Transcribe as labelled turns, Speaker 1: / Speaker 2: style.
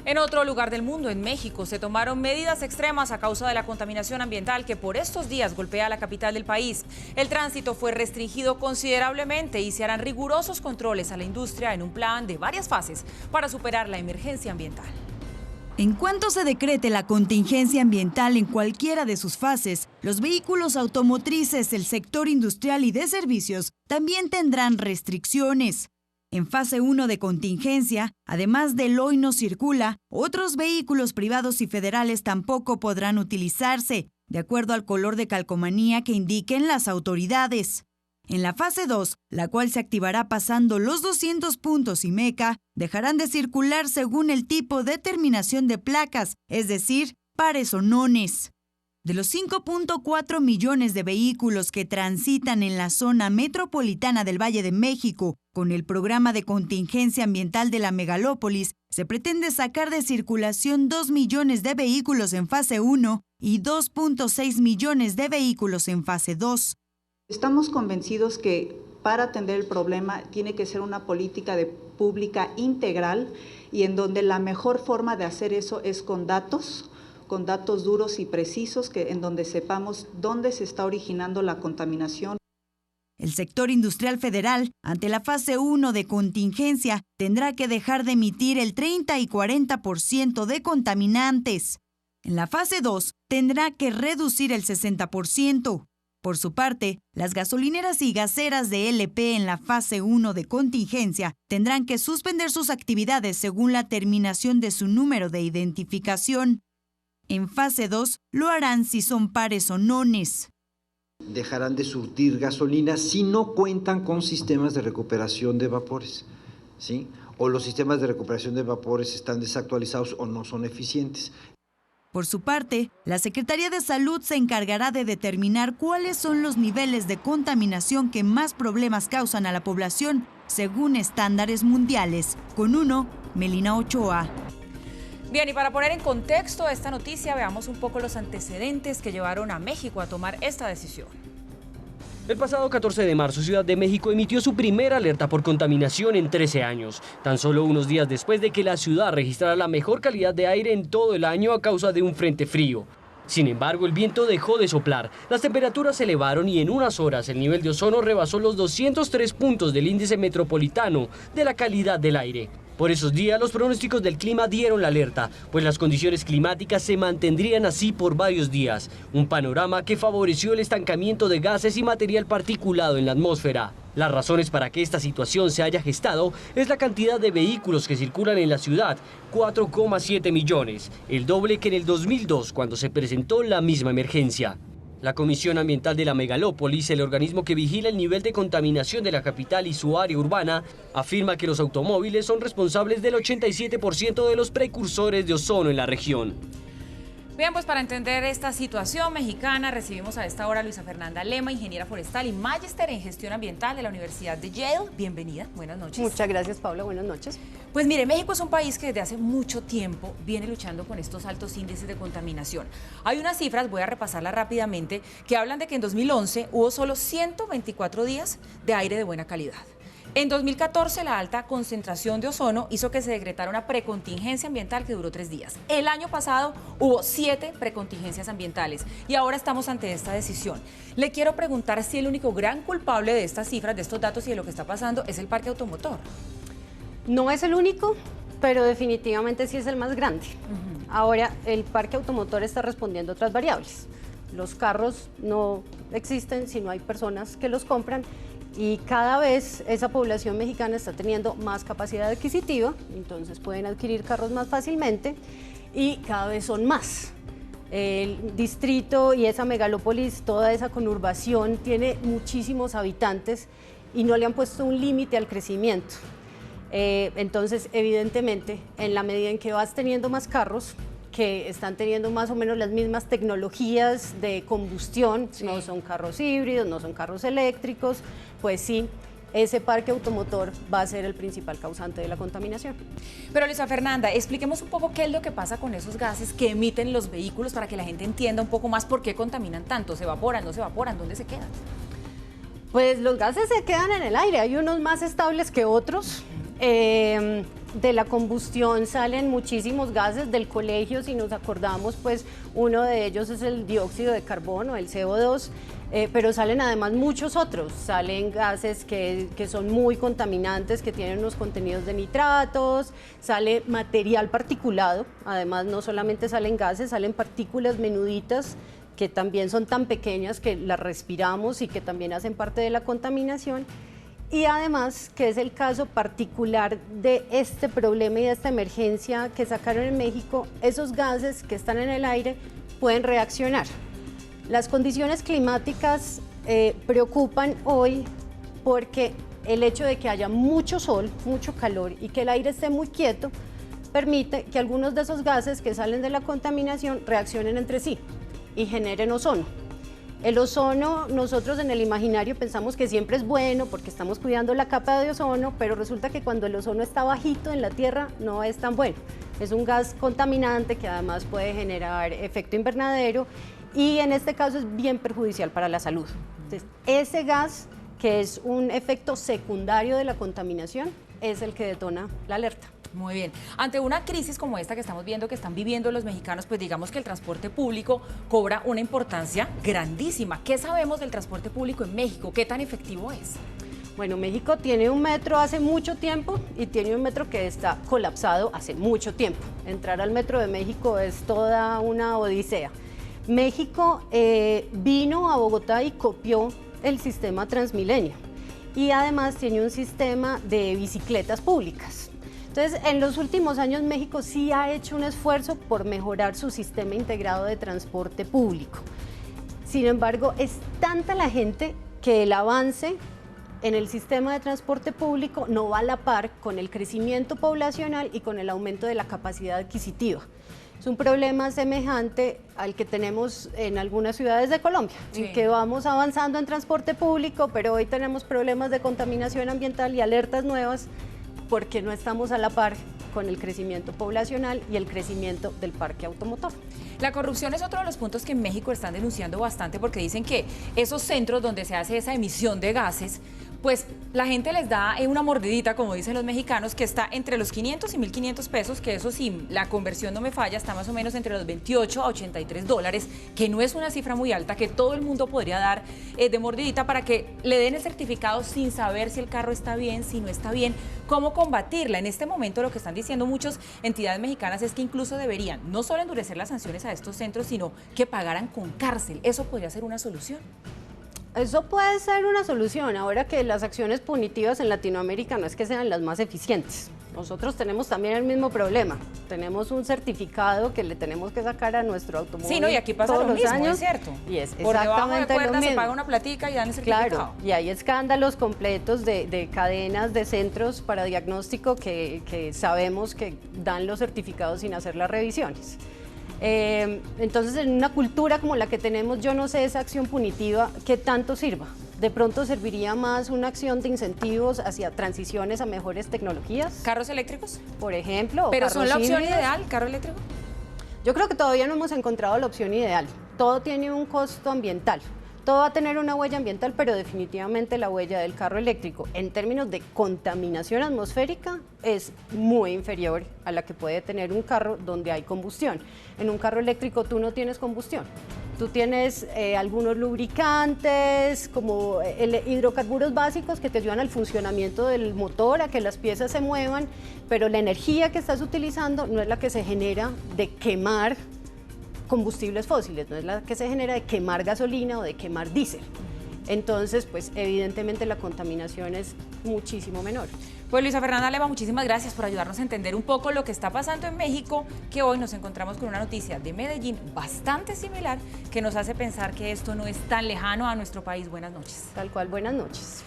Speaker 1: En otro lugar del mundo, en México, se tomaron medidas extremas a causa de la contaminación ambiental que por estos días golpea a la capital del país. El tránsito fue restringido considerablemente y se harán rigurosos controles a la industria en un plan de varias fases para superar la emergencia ambiental.
Speaker 2: En cuanto se decrete la contingencia ambiental en cualquiera de sus fases, los vehículos automotrices, el sector industrial y de servicios también tendrán restricciones. En fase 1 de contingencia, además del hoy no circula, otros vehículos privados y federales tampoco podrán utilizarse, de acuerdo al color de calcomanía que indiquen las autoridades. En la fase 2, la cual se activará pasando los 200 puntos IMECA, dejarán de circular según el tipo de terminación de placas, es decir, pares o nones. De los 5.4 millones de vehículos que transitan en la zona metropolitana del Valle de México, con el programa de contingencia ambiental de la megalópolis, se pretende sacar de circulación 2 millones de vehículos en fase 1 y 2.6 millones de vehículos en fase 2.
Speaker 3: Estamos convencidos que para atender el problema tiene que ser una política pública integral y en donde la mejor forma de hacer eso es con datos duros y precisos, en donde sepamos dónde se está originando la contaminación.
Speaker 2: El sector industrial federal, ante la fase 1 de contingencia, tendrá que dejar de emitir el 30 y 40% de contaminantes. En la fase 2, tendrá que reducir el 60%. Por su parte, las gasolineras y gaseras de LP en la fase 1 de contingencia tendrán que suspender sus actividades según la terminación de su número de identificación. En fase 2, lo harán si son pares o nones.
Speaker 4: Dejarán de surtir gasolina si no cuentan con sistemas de recuperación de vapores, ¿sí? O los sistemas de recuperación de vapores están desactualizados o no son eficientes.
Speaker 2: Por su parte, la Secretaría de Salud se encargará de determinar cuáles son los niveles de contaminación que más problemas causan a la población, según estándares mundiales. Con uno, Melina Ochoa.
Speaker 1: Bien, y para poner en contexto esta noticia, veamos un poco los antecedentes que llevaron a México a tomar esta decisión.
Speaker 5: El pasado 14 de marzo, Ciudad de México emitió su primera alerta por contaminación en 13 años, tan solo unos días después de que la ciudad registrara la mejor calidad de aire en todo el año a causa de un frente frío. Sin embargo, el viento dejó de soplar, las temperaturas se elevaron y en unas horas el nivel de ozono rebasó los 203 puntos del índice metropolitano de la calidad del aire. Por esos días, los pronósticos del clima dieron la alerta, pues las condiciones climáticas se mantendrían así por varios días, un panorama que favoreció el estancamiento de gases y material particulado en la atmósfera. Las razones para que esta situación se haya gestado es la cantidad de vehículos que circulan en la ciudad, 4,7 millones, el doble que en el 2002 cuando se presentó la misma emergencia. La Comisión Ambiental de la Megalópolis, el organismo que vigila el nivel de contaminación de la capital y su área urbana, afirma que los automóviles son responsables del 87% de los precursores de ozono en la región.
Speaker 1: Bien, pues para entender esta situación mexicana recibimos a esta hora a Luisa Fernanda Lema, ingeniera forestal y magíster en gestión ambiental de la Universidad de Yale. Bienvenida, buenas noches.
Speaker 6: Muchas gracias, Paula, buenas noches.
Speaker 1: Pues mire, México es un país que desde hace mucho tiempo viene luchando con estos altos índices de contaminación. Hay unas cifras, voy a repasarlas rápidamente, que hablan de que en 2011 hubo solo 124 días de aire de buena calidad. En 2014, la alta concentración de ozono hizo que se decretara una precontingencia ambiental que duró 3 días. El año pasado hubo 7 precontingencias ambientales y ahora estamos ante esta decisión. Le quiero preguntar si el único gran culpable de estas cifras, de estos datos y de lo que está pasando es el parque automotor.
Speaker 6: No es el único, pero definitivamente sí es el más grande. Ahora, el parque automotor está respondiendo a otras variables. Los carros no existen si no hay personas que los compran. Y cada vez esa población mexicana está teniendo más capacidad adquisitiva, entonces pueden adquirir carros más fácilmente y cada vez son más. El distrito y esa megalópolis, toda esa conurbación tiene muchísimos habitantes y no le han puesto un límite al crecimiento. Entonces, evidentemente, en la medida en que vas teniendo más carros, que están teniendo más o menos las mismas tecnologías de combustión, sí. No son carros híbridos, no son carros eléctricos, pues sí, ese parque automotor va a ser el principal causante de la contaminación.
Speaker 1: Pero Luisa Fernanda, expliquemos un poco qué es lo que pasa con esos gases que emiten los vehículos para que la gente entienda un poco más por qué contaminan tanto, ¿se evaporan, no se evaporan, dónde se quedan?
Speaker 6: Pues los gases se quedan en el aire, hay unos más estables que otros. de la combustión salen muchísimos gases. Del colegio, si nos acordamos, pues uno de ellos es el dióxido de carbono, el CO2, pero salen además muchos otros. Salen gases que son muy contaminantes, que tienen unos contenidos de nitratos, sale material particulado, además no solamente salen gases, salen partículas menuditas que también son tan pequeñas que las respiramos y que también hacen parte de la contaminación. Y además, que es el caso particular de este problema y de esta emergencia que sacaron en México, esos gases que están en el aire pueden reaccionar. Las condiciones climáticas preocupan hoy porque el hecho de que haya mucho sol, mucho calor y que el aire esté muy quieto, permite que algunos de esos gases que salen de la contaminación reaccionen entre sí y generen ozono. El ozono, nosotros en el imaginario pensamos que siempre es bueno porque estamos cuidando la capa de ozono, pero resulta que cuando el ozono está bajito en la Tierra no es tan bueno. Es un gas contaminante que además puede generar efecto invernadero y en este caso es bien perjudicial para la salud. Entonces, ese gas, que es un efecto secundario de la contaminación, es el que detona la alerta.
Speaker 1: Muy bien. Ante una crisis como esta que estamos viendo, que están viviendo los mexicanos, pues digamos que el transporte público cobra una importancia grandísima. ¿Qué sabemos del transporte público en México? ¿Qué tan efectivo es?
Speaker 6: Bueno, México tiene un metro hace mucho tiempo y tiene un metro que está colapsado hace mucho tiempo. Entrar al metro de México es toda una odisea. México vino a Bogotá y copió el sistema Transmilenio y además tiene un sistema de bicicletas públicas. Entonces, en los últimos años México sí ha hecho un esfuerzo por mejorar su sistema integrado de transporte público. Sin embargo, es tanta la gente que el avance en el sistema de transporte público no va a la par con el crecimiento poblacional y con el aumento de la capacidad adquisitiva. Es un problema semejante al que tenemos en algunas ciudades de Colombia, en que vamos avanzando en transporte público, pero hoy tenemos problemas de contaminación ambiental y alertas nuevas porque no estamos a la par con el crecimiento poblacional y el crecimiento del parque automotor.
Speaker 1: La corrupción es otro de los puntos que en México están denunciando bastante porque dicen que esos centros donde se hace esa emisión de gases, pues la gente les da una mordidita, como dicen los mexicanos, que está entre los 500 y 1.500 pesos, que eso sí, la conversión no me falla, está más o menos entre los 28 a 83 dólares, que no es una cifra muy alta, que todo el mundo podría dar de mordidita para que le den el certificado sin saber si el carro está bien, si no está bien, cómo combatirla. En este momento lo que están diciendo muchas entidades mexicanas es que incluso deberían no solo endurecer las sanciones a estos centros, sino que pagaran con cárcel. ¿Eso podría ser una solución?
Speaker 6: Eso puede ser una solución, ahora que las acciones punitivas en Latinoamérica no es que sean las más eficientes. Nosotros tenemos también el mismo problema, tenemos un certificado que le tenemos que sacar a nuestro automóvil.
Speaker 1: Sí, no, y aquí pasa
Speaker 6: todos
Speaker 1: lo
Speaker 6: los
Speaker 1: mismo,
Speaker 6: años,
Speaker 1: es cierto.
Speaker 6: Y es
Speaker 1: por debajo de
Speaker 6: exactamente lo
Speaker 1: cuerda se
Speaker 6: mismo.
Speaker 1: paga una platica y dan el certificado.
Speaker 6: Claro, y hay escándalos completos de cadenas de centros para diagnóstico que sabemos que dan los certificados sin hacer las revisiones. Entonces, en una cultura como la que tenemos, yo no sé esa acción punitiva qué tanto sirva. De pronto serviría más una acción de incentivos hacia transiciones a mejores tecnologías.
Speaker 1: ¿Carros eléctricos?
Speaker 6: Por ejemplo.
Speaker 1: ¿Pero son la opción
Speaker 6: híbridos.
Speaker 1: ideal, carro eléctrico?
Speaker 6: Yo creo que todavía no hemos encontrado la opción ideal. Todo tiene un costo ambiental. Todo va a tener una huella ambiental, pero definitivamente la huella del carro eléctrico en términos de contaminación atmosférica es muy inferior a la que puede tener un carro donde hay combustión. En un carro eléctrico tú no tienes combustión. Tú tienes algunos lubricantes, como hidrocarburos básicos que te ayudan al funcionamiento del motor, a que las piezas se muevan, pero la energía que estás utilizando no es la que se genera de quemar combustibles fósiles, no es la que se genera de quemar gasolina o de quemar diésel. Entonces, pues evidentemente la contaminación es muchísimo menor.
Speaker 1: Pues Luisa Fernanda Leva, muchísimas gracias por ayudarnos a entender un poco lo que está pasando en México, que hoy nos encontramos con una noticia de Medellín bastante similar, que nos hace pensar que esto no es tan lejano a nuestro país. Buenas noches.
Speaker 6: Tal cual, buenas noches.